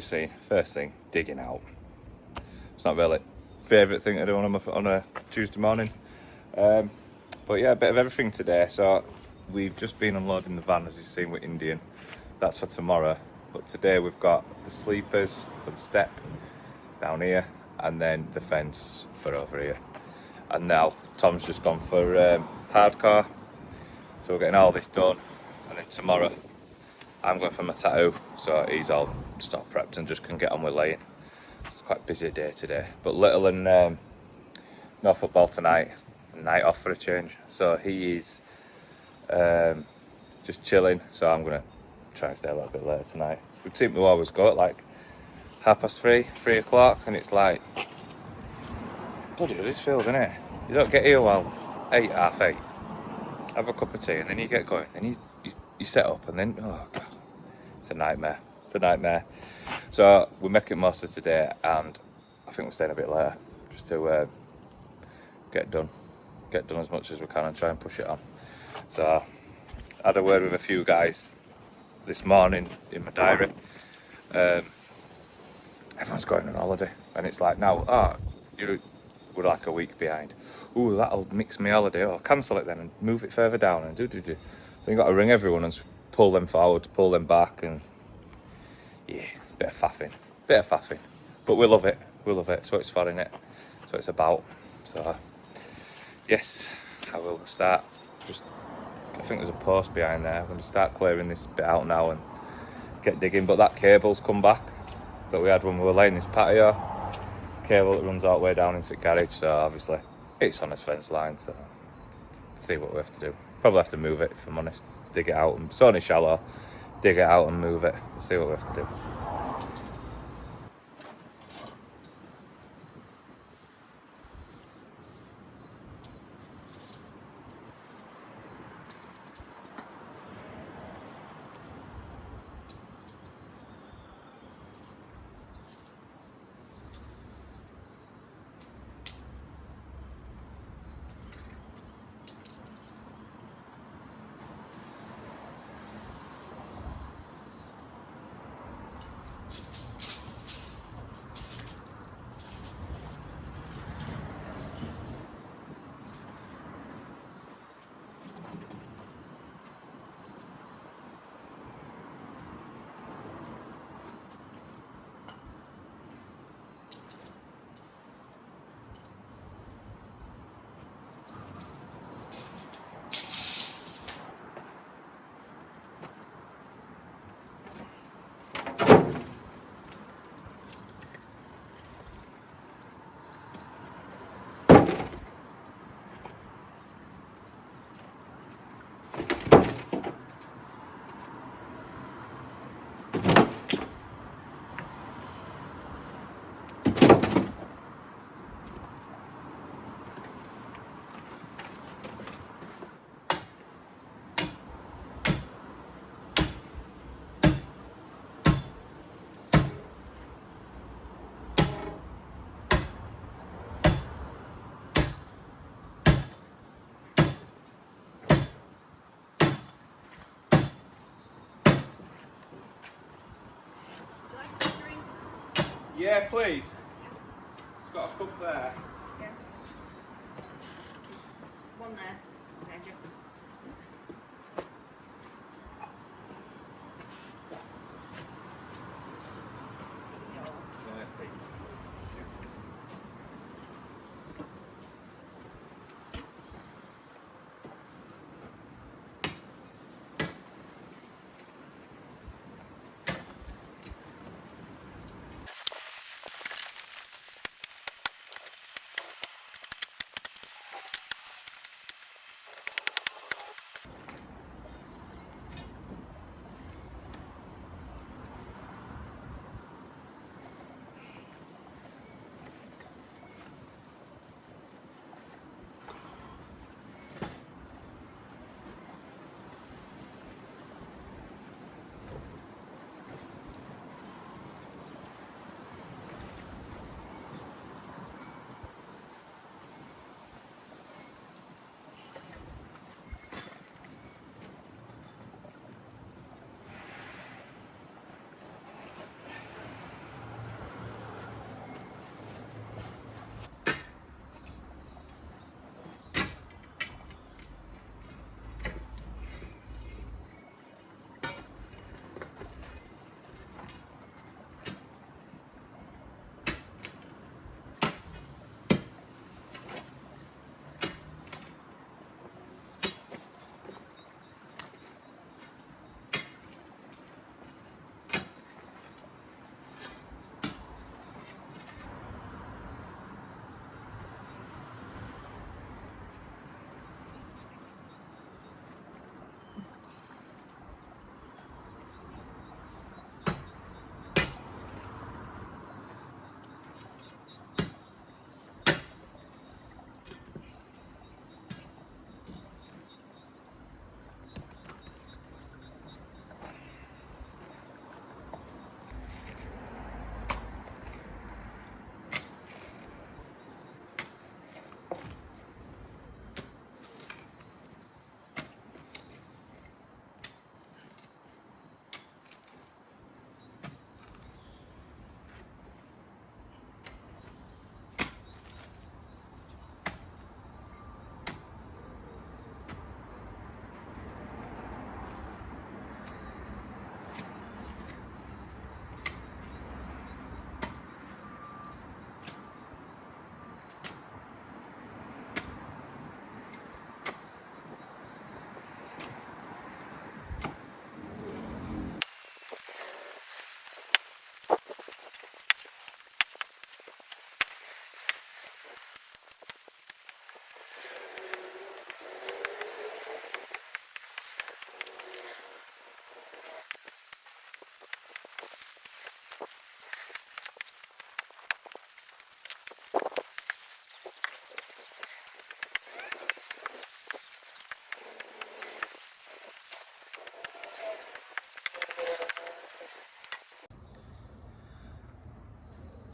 just seen, first thing, digging out. It's not really favourite thing to do on a Tuesday morning. But yeah, a bit of everything today. So we've just been unloading the van, as you've seen, with Indian. That's for tomorrow. But today we've got the sleepers for the step down here, and then the fence for over here. And now Tom's just gone for hardcore. So we're getting all this done. And then tomorrow I'm going for my tattoo. So he's all stock prepped and just can get on with laying. It's quite a busy day today. But Little and no football tonight. Night off for a change. So he is just chilling. So I'm going to try and stay a little bit later tonight. We seem to always go at like 3:30, 3 o'clock, and it's like, bloody hell, it's filled, isn't it? You don't get here well 8, half 8. Have a cup of tea, and then you get going. Then you set up, and then, oh God, it's a nightmare. It's a nightmare. So we're making most of today, and I think we're staying a bit later just to get done as much as we can and try and push it on. So I had a word with a few guys this morning in my diary. Everyone's going on holiday, and it's like now, we're like a week behind. Ooh, that'll mix my holiday. Oh, cancel it then and move it further down and do. So you got to ring everyone and pull them forward, pull them back, and yeah, it's a bit of faffing. But we love it. It's what it's for, innit? It's what it's about. So yes, I will start. I think there's a post behind there. I'm going to start clearing this bit out now and get digging. But that cable's come back that we had when we were laying this patio. Cable that runs all the way down into the garage. So obviously it's on this fence line. So let's see what we have to do. Probably have to move it, if I'm honest. Dig it out. It's only shallow. Dig it out and move it. See what we have to do. Yeah, please. Got a cup there. Yeah. One there. Thank you. Tea.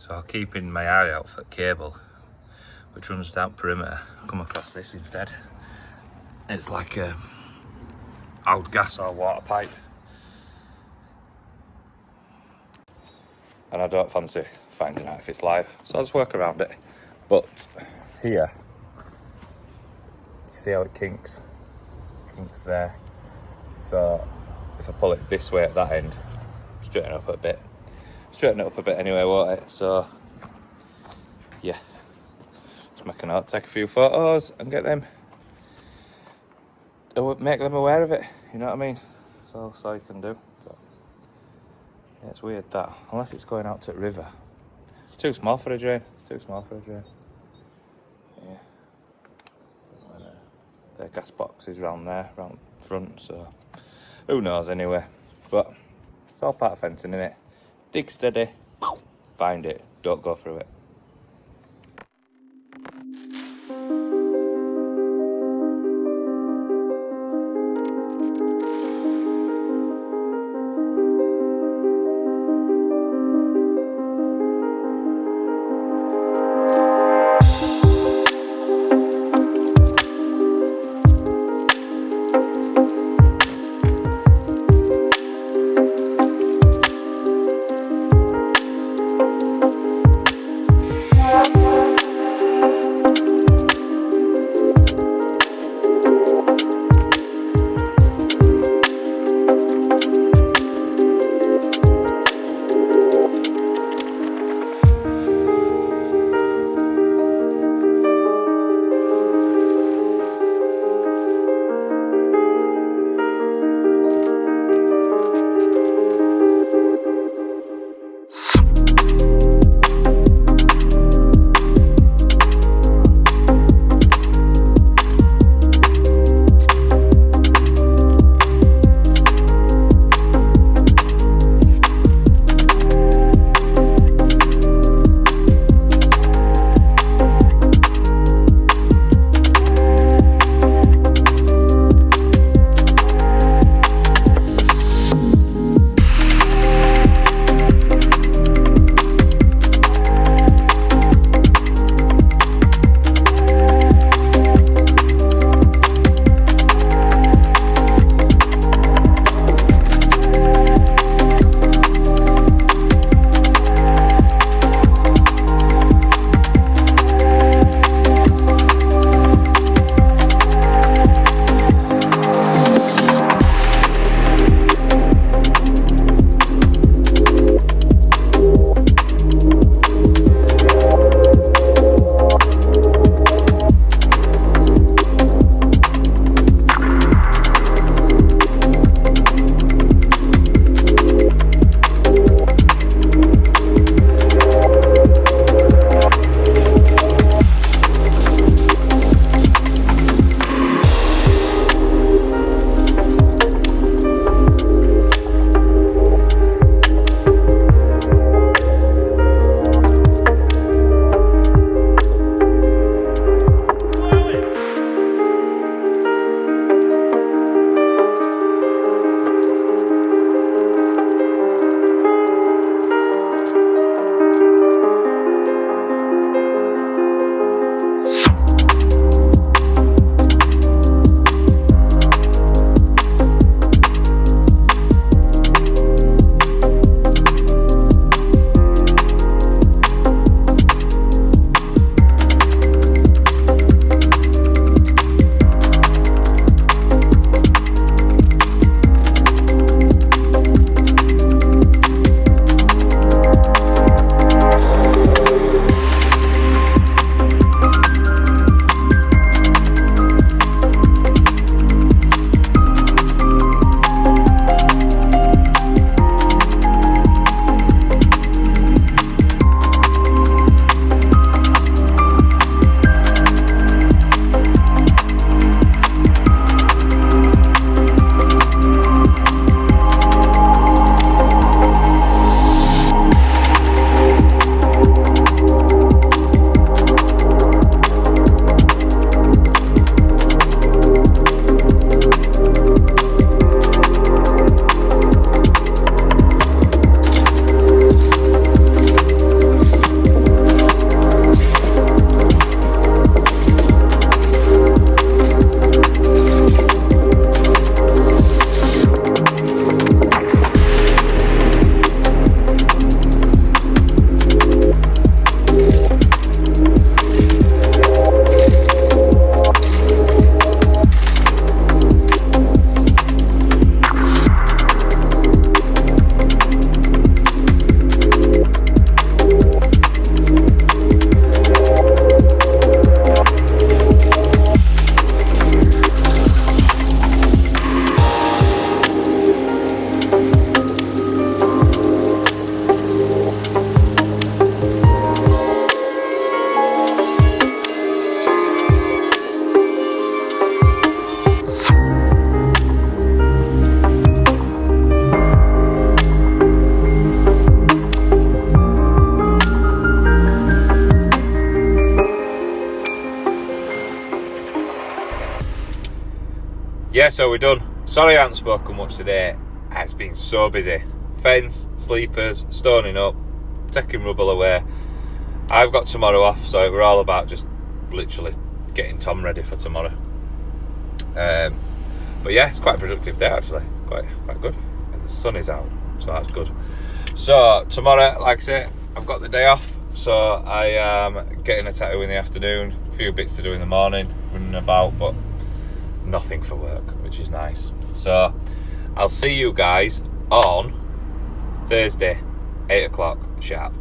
So keeping my eye out for cable, which runs down perimeter. Come across this instead. It's like a old gas or water pipe. And I don't fancy finding out if it's live, so I'll just work around it. But here, you see how it kinks there. So if I pull it this way at that end, straighten it up a bit anyway, won't it? So yeah, just make a note, take a few photos and get them, make them aware of it, you know what I mean? So that's all you can do. But yeah, it's weird that, unless it's going out to the river. It's too small for a drain, Yeah. Their gas box is round there, round front, so who knows anyway. But it's all part of fencing, innit? Dig steady, find it, don't go through it. yeah, so we're done. Sorry I haven't spoken much today. It's been so busy. Fence, sleepers, stoning up, taking rubble away. I've got tomorrow off, so we're all about just literally getting Tom ready for tomorrow. But yeah, it's quite a productive day actually. Quite good. And the sun is out, so that's good. So tomorrow, like I say, I've got the day off, so I am getting a tattoo in the afternoon. A few bits to do in the morning, running about, but nothing for work, which is nice. So I'll see you guys on Thursday, 8 o'clock sharp.